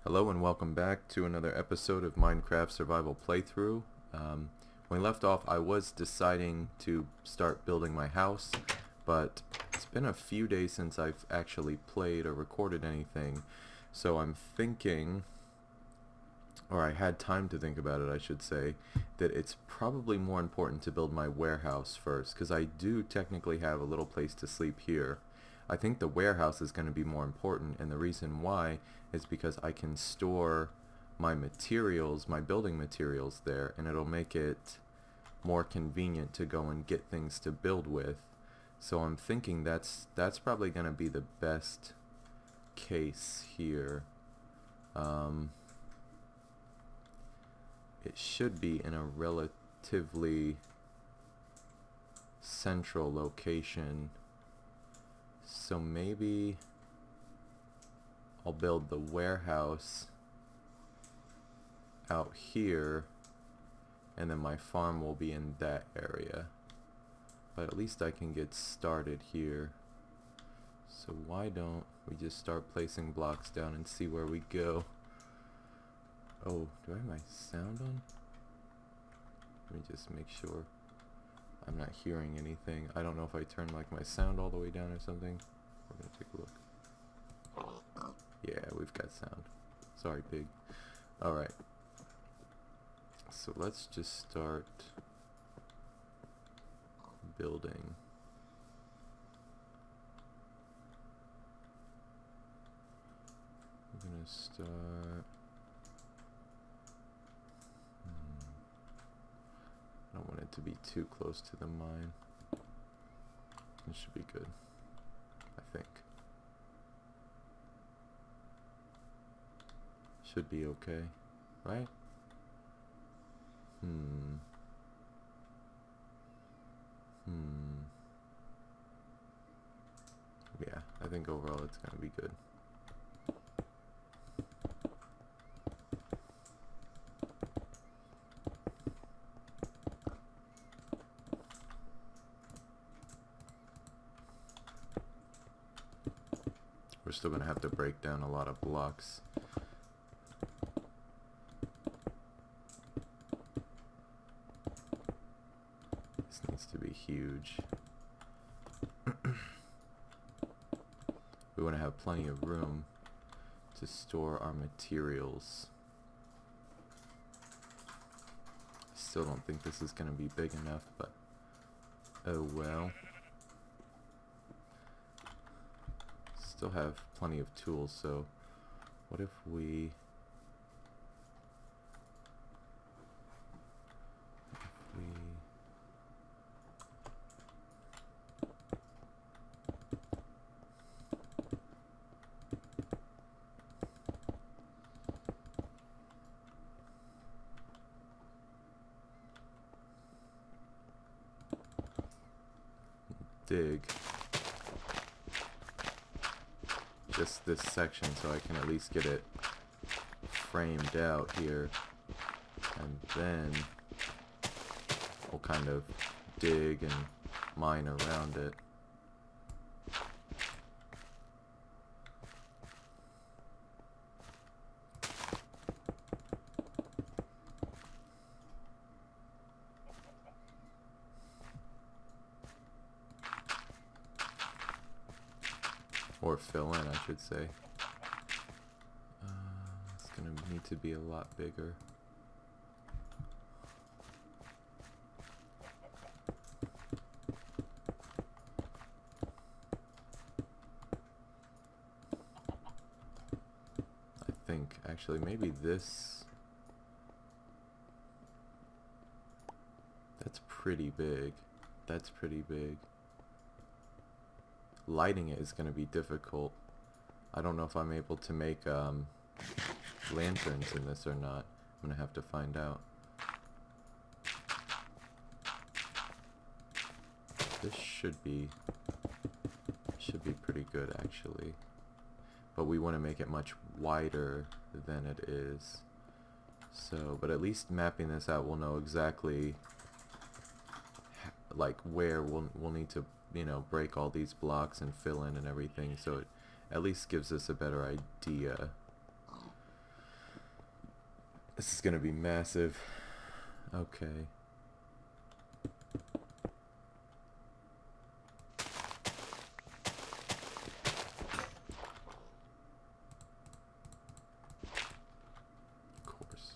Hello and welcome back to another episode of Minecraft Survival Playthrough. When we left off, I was deciding to start building my house, but it's been a few days since I've actually played or recorded anything, so I'm thinking, or I had time to think about it, I should say, that it's probably more important to build my warehouse first, because I do technically have a little place to sleep here. I think the warehouse is going to be more important, and the reason why is because I can store my materials, my building materials there, and it'll make it more convenient to go and get things to build with. So I'm thinking that's probably going to be the best case here. It should be in a relatively central location. So maybe I'll build the warehouse out here, and then my farm will be in that area. But at least I can get started here. So why don't we just start placing blocks down and see where we go? Oh, do I have my sound on? Let me just make sure I'm not hearing anything. I don't know if I turned like my sound all the way down or something. We're gonna take a look. Yeah, we've got sound. Sorry, pig. Alright. So let's just start building. We're gonna start... I don't want it to be too close to the mine. It should be good, I think. Should be okay, right? Yeah, I think overall it's gonna be good. We're still gonna have to break down a lot of blocks. This needs to be huge. We want to have plenty of room to store our materials. Still don't think this is gonna be big enough, but oh well. Still have plenty of tools, so what if we dig just this section so I can at least get it framed out here, and then we'll kind of dig and mine around it. Or fill in, I should say. It's gonna need to be a lot bigger. I think, actually, maybe this... That's pretty big. That's pretty big. Lighting it is going to be difficult. I don't know if I'm able to make lanterns in this or not. I'm going to have to find out. This should be pretty good, actually. But we want to make it much wider than it is. So, but at least mapping this out, we'll know exactly like where we'll need to, you know, break all these blocks and fill in and everything, so it at least gives us a better idea. This is gonna be massive. Okay. Of course.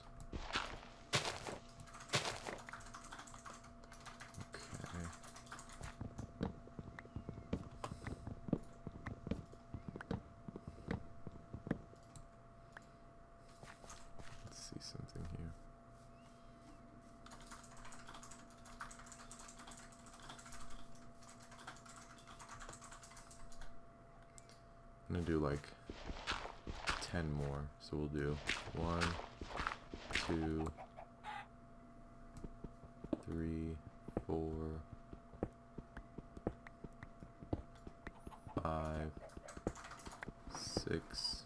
Okay. Let's see something here. I'm gonna do like 10 more. So we'll do 1, 2, 3, 4, 5, 6,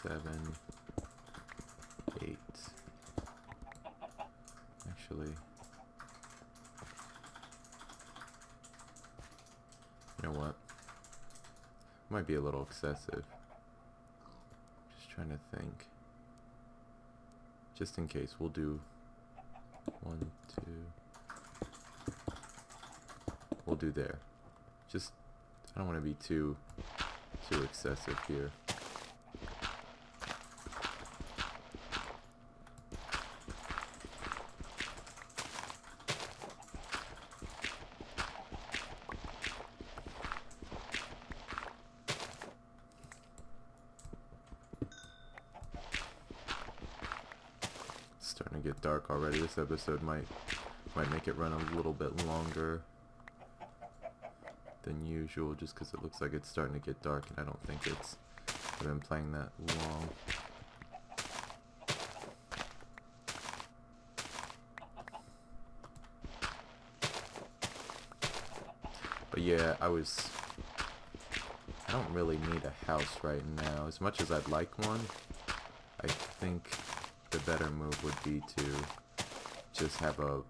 7, 8. Actually, you know what? Might be a little excessive. Just trying to think. Just in case, we'll do 1, 2. We'll do there. Just, I don't want to be too excessive here. Starting to get dark already. This episode might make it run a little bit longer than usual, just because it looks like it's starting to get dark, and I don't think I've been playing that long. But yeah, I don't really need a house right now. As much as I'd like one, I think the better move would be to just have a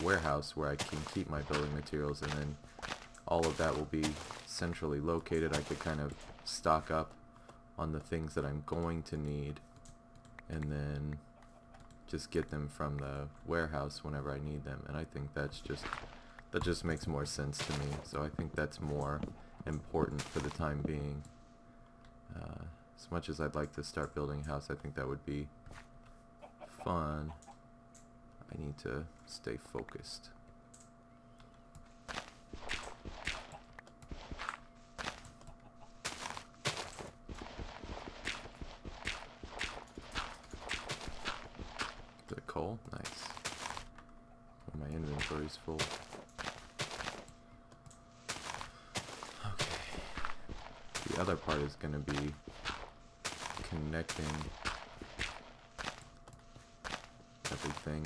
warehouse where I can keep my building materials, and then all of that will be centrally located. I could kind of stock up on the things that I'm going to need, and then just get them from the warehouse whenever I need them. And I think that just makes more sense to me. So I think that's more important for the time being. As much as I'd like to start building a house, I think that would be fun. I need to stay focused. The coal? Nice. Oh, my inventory's full. Okay. The other part is going to be connecting everything.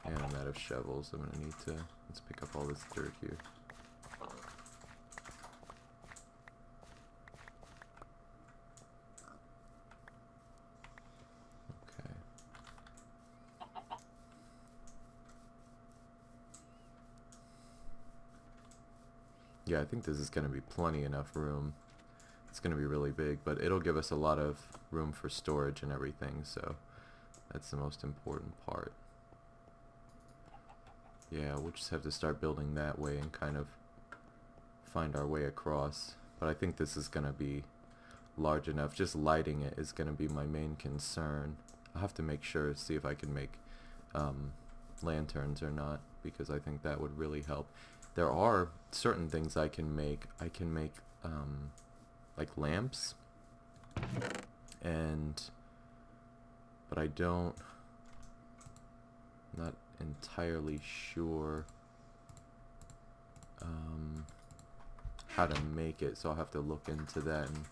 And I'm out of shovels. I'm gonna need to, let's pick up all this dirt here. Okay. Yeah, I think this is gonna be plenty enough room. It's gonna be really big, but it'll give us a lot of room for storage and everything, so that's the most important part. Yeah, we'll just have to start building that way and kind of find our way across. But I think this is going to be large enough. Just lighting it is going to be my main concern. I'll have to make sure, see if I can make lanterns or not, because I think that would really help. There are certain things I can make. I can make like lamps, but I don't, not entirely sure how to make it, so I'll have to look into that and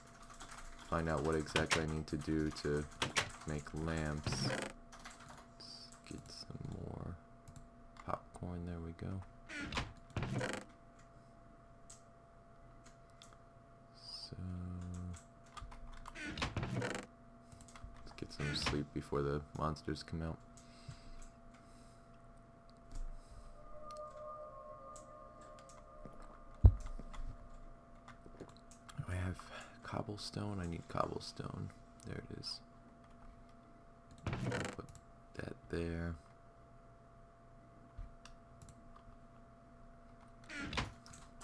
find out what exactly I need to do to make lamps. Let's get some more popcorn. There we go. So let's get some sleep before the monsters come out. cobblestone? I need cobblestone. There it is. Put that there.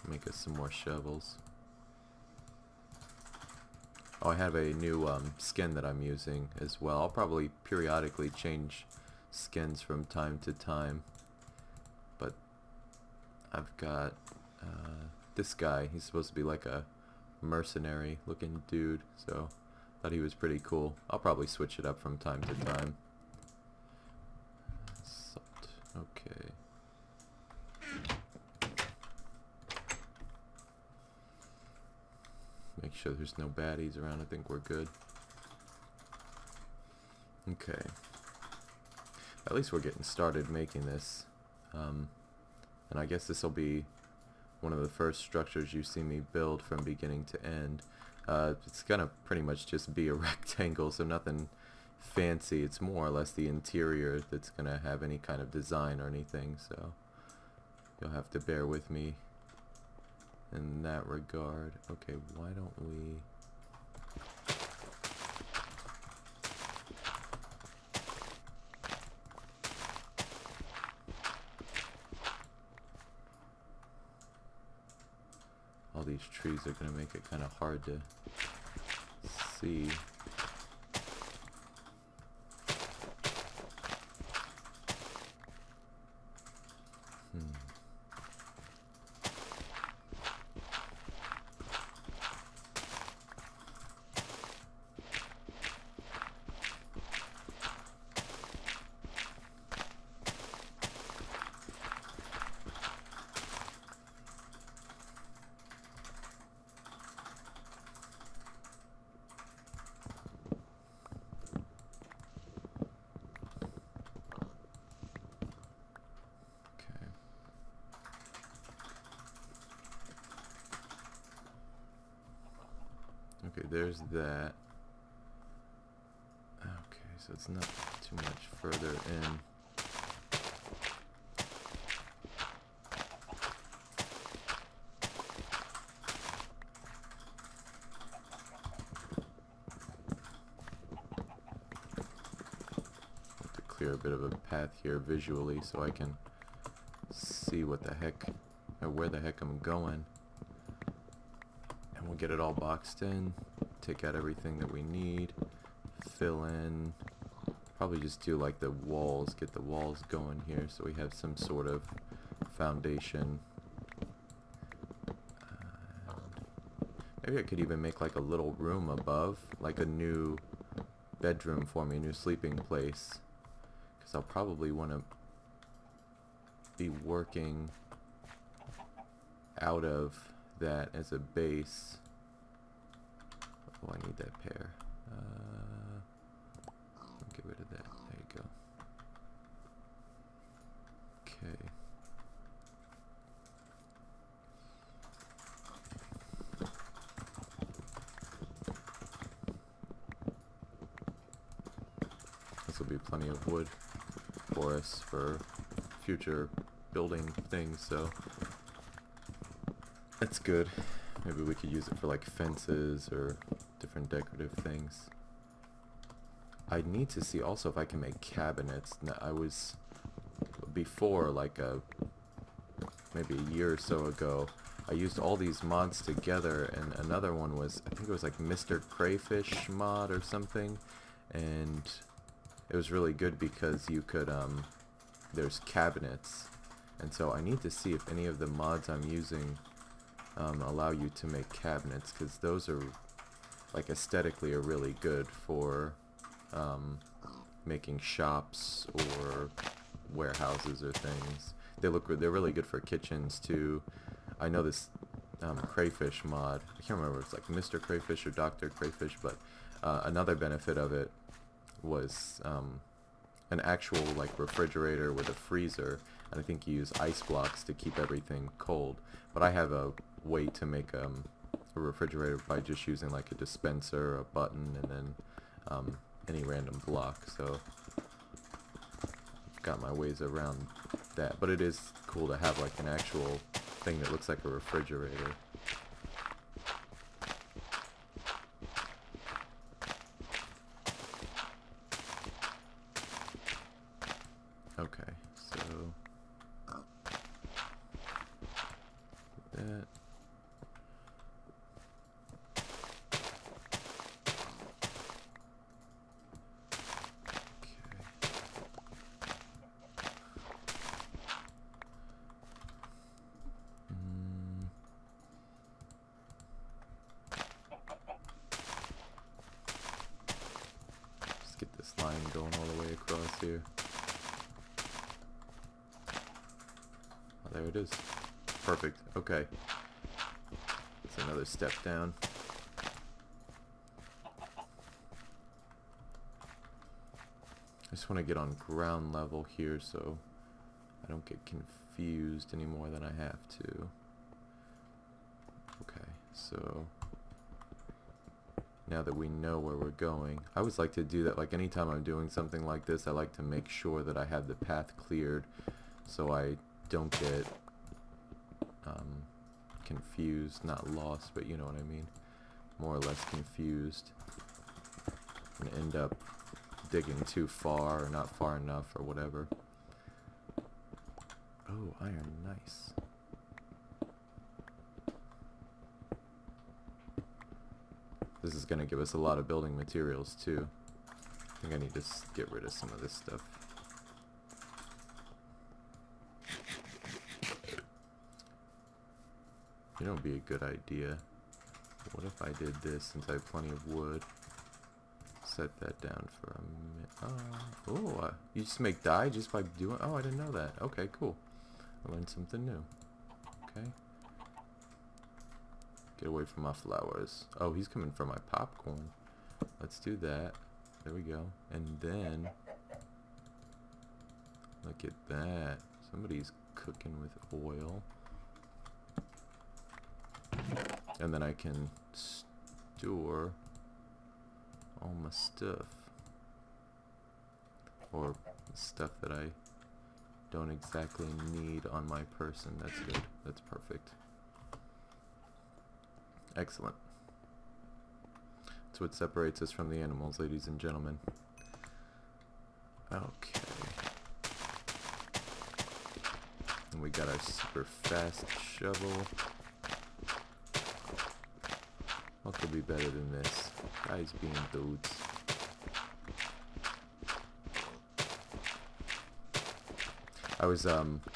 Make us some more shovels. Oh, I have a new skin that I'm using as well. I'll probably periodically change skins from time to time. But I've got this guy. He's supposed to be like a mercenary looking dude, so thought he was pretty cool. I'll probably switch it up from time to time. Salt. Okay. Make sure there's no baddies around. I think we're good. Okay. At least we're getting started making this. And I guess this will be one of the first structures you see me build from beginning to end. It's gonna pretty much just be a rectangle, so nothing fancy. It's more or less the interior that's gonna have any kind of design or anything, so you'll have to bear with me in that regard. Okay, why don't we... All these trees are going to make it kind of hard to see. Okay, there's that. Okay, so it's not too much further in. Have to clear a bit of a path here visually so I can see what the heck, or where the heck I'm going. We'll get it all boxed in, take out everything that we need, fill in, probably just do like the walls, get the walls going here so we have some sort of foundation. Maybe I could even make like a little room above, like a new bedroom for me, a new sleeping place, because I'll probably want to be working out of that as a base. Oh, I need that pair. I'll get rid of that. There you go. Okay. This will be plenty of wood for us for future building things, so that's good. Maybe we could use it for like fences or different decorative things. I need to see also if I can make cabinets. Now, I was before, like maybe a year or so ago, I used all these mods together, and another one was, I think it was like Mr. Crayfish mod or something, and it was really good because you could there's cabinets, and so I need to see if any of the mods I'm using allow you to make cabinets, because those are like aesthetically are really good for making shops or warehouses or things. They're really good for kitchens too. I know this crayfish mod, I can't remember if it's like Mr. Crayfish or Dr. Crayfish, but another benefit of it was an actual like refrigerator with a freezer, and I think you use ice blocks to keep everything cold. But I have a way to make a refrigerator by just using like a dispenser, a button, and then any random block. So I've got my ways around that, but it is cool to have like an actual thing that looks like a refrigerator. Okay, so that. Just get this line going all the way across here. Oh, there it is. Perfect. Okay. That's another step down. I just want to get on ground level here so I don't get confused any more than I have to. Okay, so now that we know where we're going, I always like to do that. Like anytime I'm doing something like this, I like to make sure that I have the path cleared so I don't get confused, not lost, but you know what I mean, more or less confused, and end up digging too far or not far enough or whatever. Oh, iron, nice. This is going to give us a lot of building materials too. I think I need to get rid of some of this stuff. You know, it'd be a good idea. What if I did this, since I have plenty of wood? Set that down for a minute. You just make dye just by doing... Oh, I didn't know that. Okay, cool. I learned something new. Okay. Get away from my flowers. Oh, he's coming for my popcorn. Let's do that. There we go. And then... Look at that. Somebody's cooking with oil. And then I can store all my stuff. Or stuff that I don't exactly need on my person. That's good. That's perfect. Excellent. That's what separates us from the animals, ladies and gentlemen. Okay. And we got our super fast shovel. What could be better than this? Guys being dudes. I was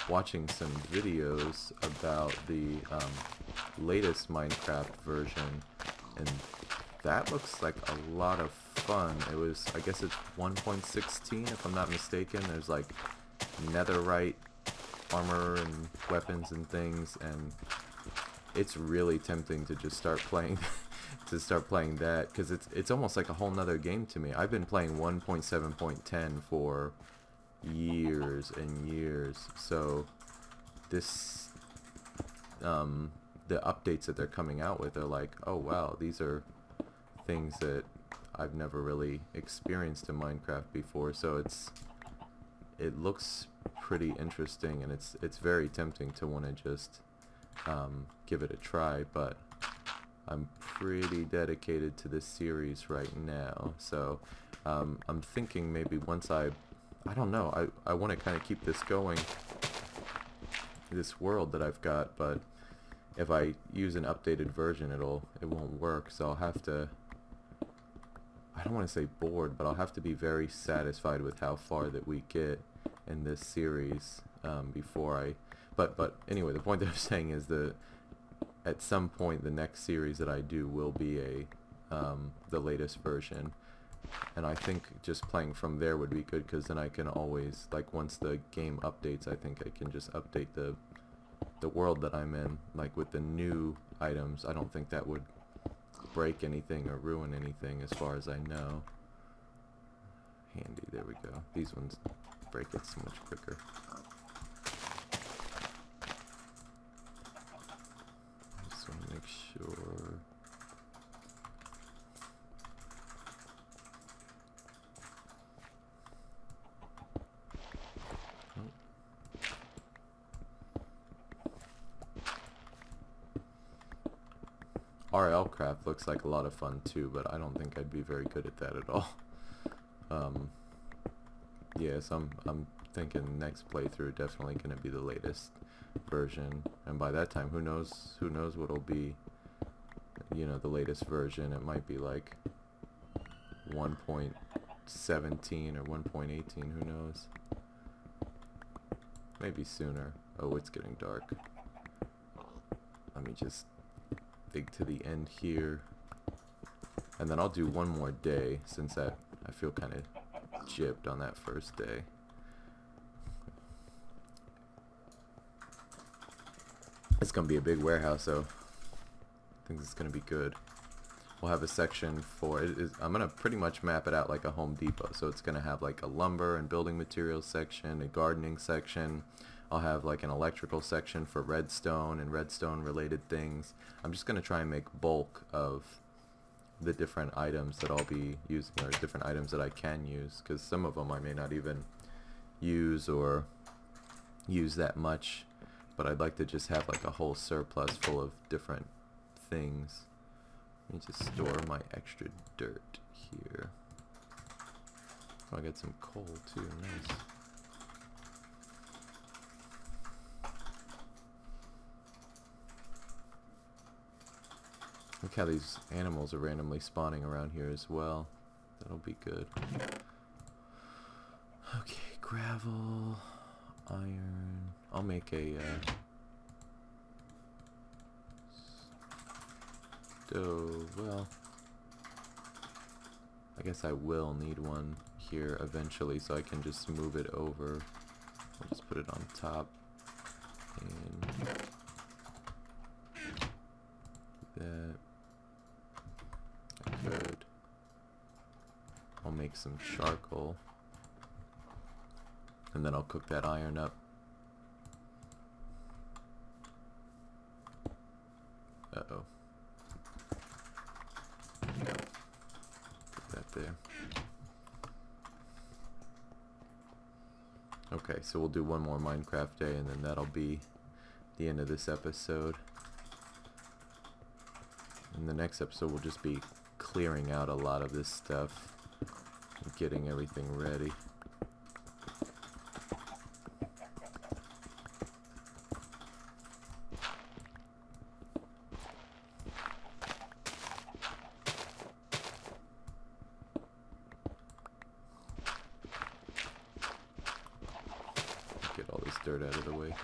watching some videos about the latest Minecraft version, and that looks like a lot of fun. It was, I guess it's 1.16 if I'm not mistaken. There's like netherite armor and weapons and things, and it's really tempting to just start playing that, because it's almost like a whole nother game to me. I've been playing 1.7.10 for years and years, so this the updates that they're coming out with are like, oh wow, these are things that I've never really experienced in Minecraft before, so it looks pretty interesting, and it's very tempting to want to just give it a try, but I'm pretty dedicated to this series right now, so I'm thinking maybe once I don't know, I want to kind of keep this going, this world that I've got, but if I use an updated version it won't work, so I'll have to, I don't want to say bored, but I'll have to be very satisfied with how far that we get in this series before I, but anyway, the point that I'm saying is that at some point the next series that I do will be the latest version, and I think just playing from there would be good, because then I can always, like, once the game updates, I think I can just update the world that I'm in, like with the new items. I don't think that would break anything or ruin anything as far as I know. Handy, there we go. These ones break it so much quicker. I just want to make sure. RL craft looks like a lot of fun too, but I don't think I'd be very good at that at all. Yeah, so I'm thinking next playthrough definitely going to be the latest version, and by that time, who knows what'll be, you know, the latest version. It might be like 1.17 or 1.18, who knows? Maybe sooner. Oh, it's getting dark. Let me just dig to the end here, and then I'll do one more day, since that I feel kind of gypped on that first day. It's gonna be a big warehouse, though. I think it's gonna be good. We'll have a section for it. I'm gonna pretty much map it out like a Home Depot. So it's gonna have like a lumber and building materials section, a gardening section. I'll have like an electrical section for redstone and redstone related things. I'm just gonna try and make bulk of the different items that I'll be using, or different items that I can use, because some of them I may not even use or use that much. But I'd like to just have like a whole surplus full of different things. Let me just store my extra dirt here. Oh, I got some coal too, nice. Look how these animals are randomly spawning around here as well. That'll be good. Okay, gravel, iron. I'll make a stove. Well, I guess I will need one here eventually, so I can just move it over. I'll just put it on top. And that. I could. I'll make some charcoal. And then I'll cook that iron up. Uh-oh. Put that there. Okay, so we'll do one more Minecraft day, and then that'll be the end of this episode. In the next episode, we'll just be clearing out a lot of this stuff and getting everything ready. Get all this dirt out of the way.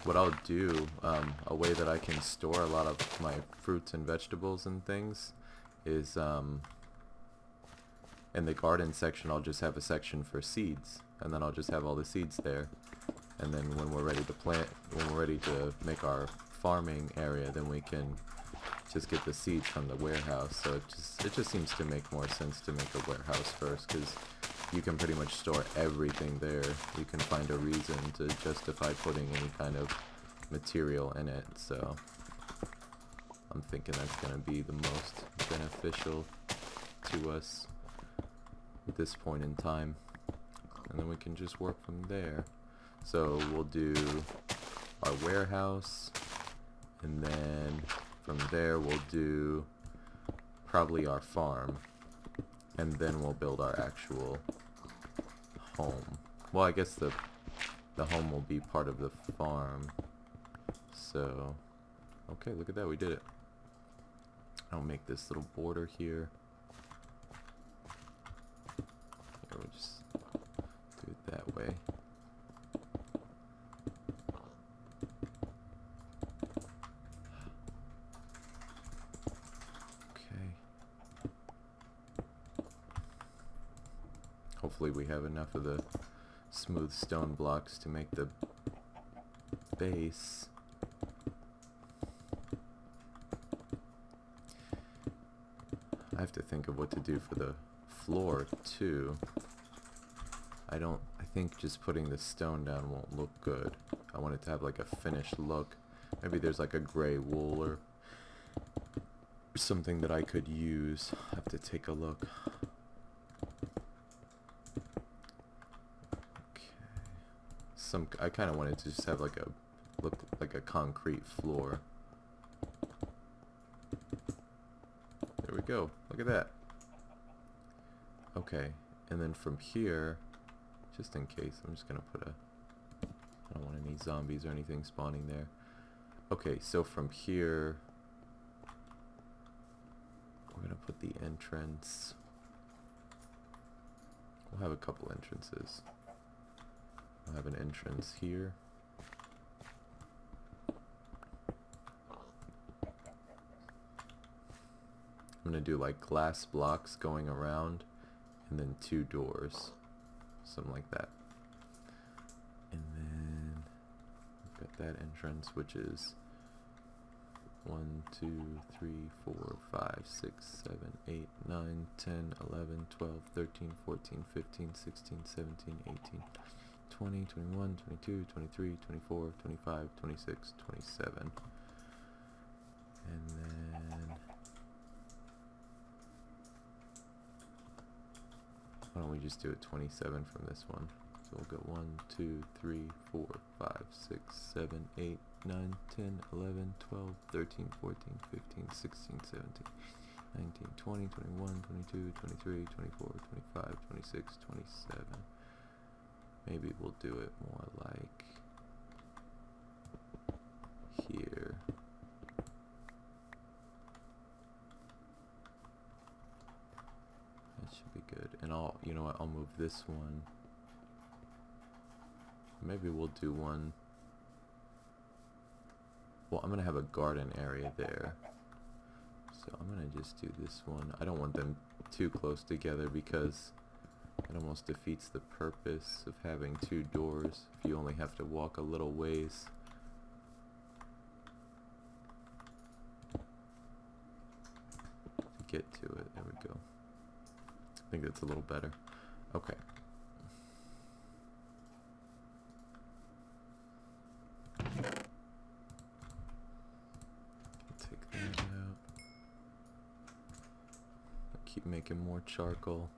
What I'll do, a way that I can store a lot of my fruits and vegetables and things is, in the garden section, I'll just have a section for seeds, and then I'll just have all the seeds there. And then when we're ready to plant, when we're ready to make our farming area, then we can just get the seeds from the warehouse. So it just seems to make more sense to make a warehouse first, because you can pretty much store everything there. You can find a reason to justify putting any kind of material in it. So I'm thinking that's going to be the most beneficial to us at this point in time. And then we can just work from there. So we'll do our warehouse, and then from there we'll do probably our farm, and then we'll build our actual home. Well, I guess the home will be part of the farm. So, okay, look at that, we did it. I'll make this little border here. Here, we'll just do it that way. Hopefully we have enough of the smooth stone blocks to make the base. I have to think of what to do for the floor too. I think just putting the stone down won't look good. I want it to have like a finished look. Maybe there's like a gray wool or something that I could use. I have to take a look. I kind of wanted to just have like look like a concrete floor. There we go. Look at that. Okay, and then from here, just in case, I'm just gonna put a, I don't want any zombies or anything spawning there. Okay, so from here, we're gonna put the entrance. We'll have a couple entrances. We'll have an entrance here. I'm gonna do like glass blocks going around, and then 2 doors, something like that. And then we've got that entrance, which is 1, 2, 3, 4, 5, 6, 7, 8, 9, 10, 11, 12, 13, 14, 15, 16, 17, 18, 20, 21, 22, 23, 24, 25, 26, 27. And then why don't we just do it 27 from this one? So we'll go 1, 2, 3, 4, 5, 6, 7, 8, 9, 10, 11, 12, 13, 14, 15, 16, 17, 19, 20, 21, 22, 23, 24, 25, 26, 27. Maybe we'll do it more like here. That should be good. And I'll, you know what, I'll move this one. Maybe we'll do one. Well, I'm gonna have a garden area there. So I'm gonna just do this one. I don't want them too close together because it almost defeats the purpose of having 2 doors if you only have to walk a little ways. To get to it. There we go. I think that's a little better. Okay. Take that out. Keep making more charcoal.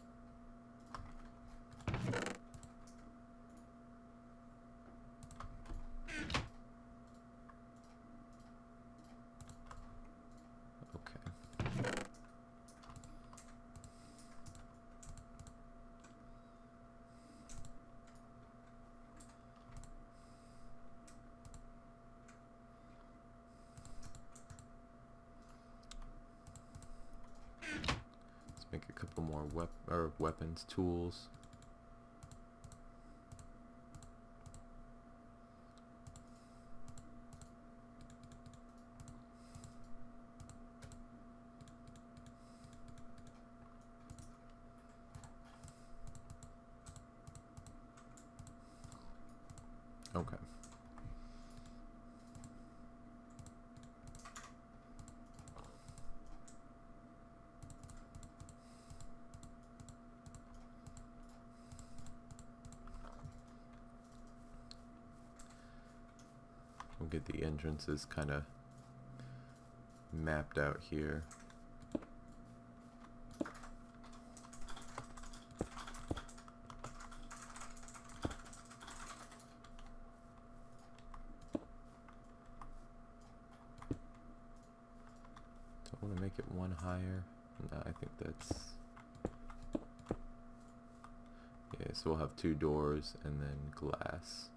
Make a couple more weapons, tools. Okay. We'll get the entrances kind of mapped out here. Do I want to make it one higher? No, I think that's... Yeah, so we'll have 2 doors and then glass.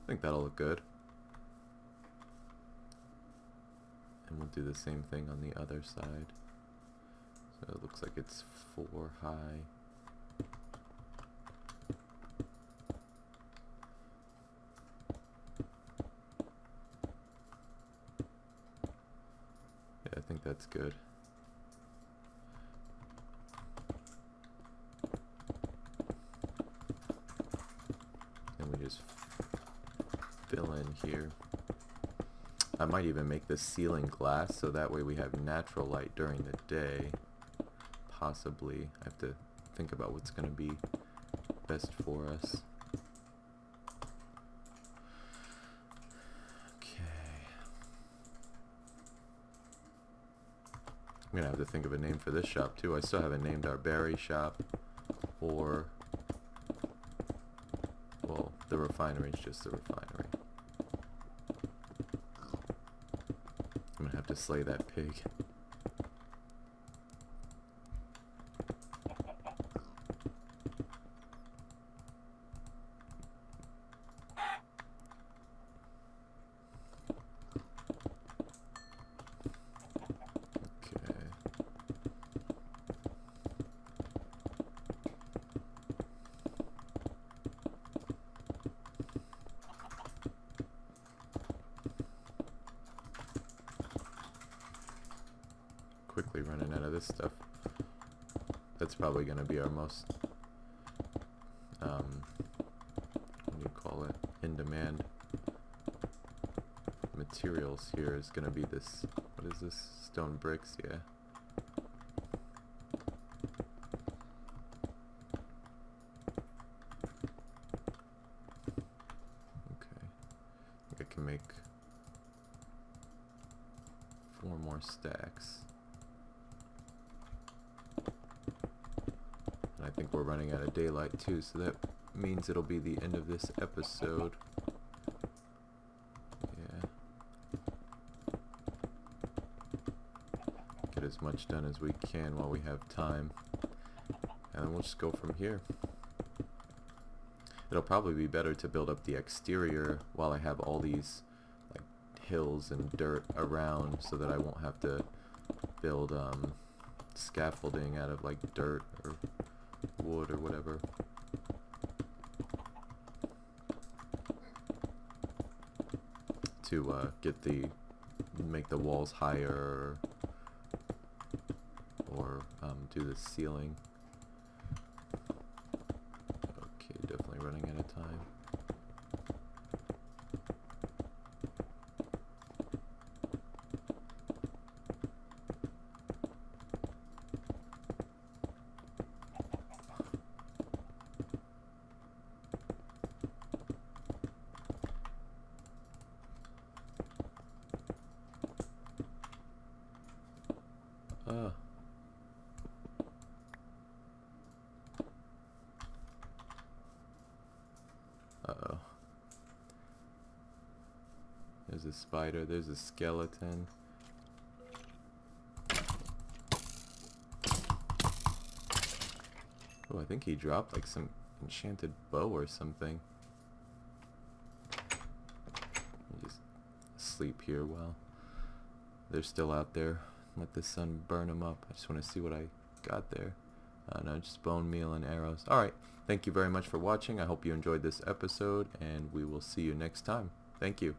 I think that'll look good. And we'll do the same thing on the other side. So it looks like it's 4 high. Yeah, I think that's good. And we just fill in here. I might even make the ceiling glass so that way we have natural light during the day. Possibly. I have to think about what's going to be best for us. Okay. I'm going to have to think of a name for this shop too. I still haven't named our berry shop or... Well, the refinery is just the refinery. I'm gonna have to slay that pig. this stuff. That's probably going to be our most, what do you call it, in demand materials here is going to be this, what is this, stone bricks, yeah. Okay, I think I can make 4 more stacks. And I think we're running out of daylight too, so that means it'll be the end of this episode. Yeah. Get as much done as we can while we have time. And then we'll just go from here. It'll probably be better to build up the exterior while I have all these like hills and dirt around, so that I won't have to build scaffolding out of like dirt or wood or whatever. To make the walls higher, or do the ceiling. Okay, definitely running out of time. Uh-oh. There's a spider, there's a skeleton. Oh, I think he dropped like some enchanted bow or something. Just sleep here while they're still out there. Let the sun burn them up. I just want to see what I got there. No, just bone meal and arrows. Alright, thank you very much for watching. I hope you enjoyed this episode, and we will see you next time. Thank you.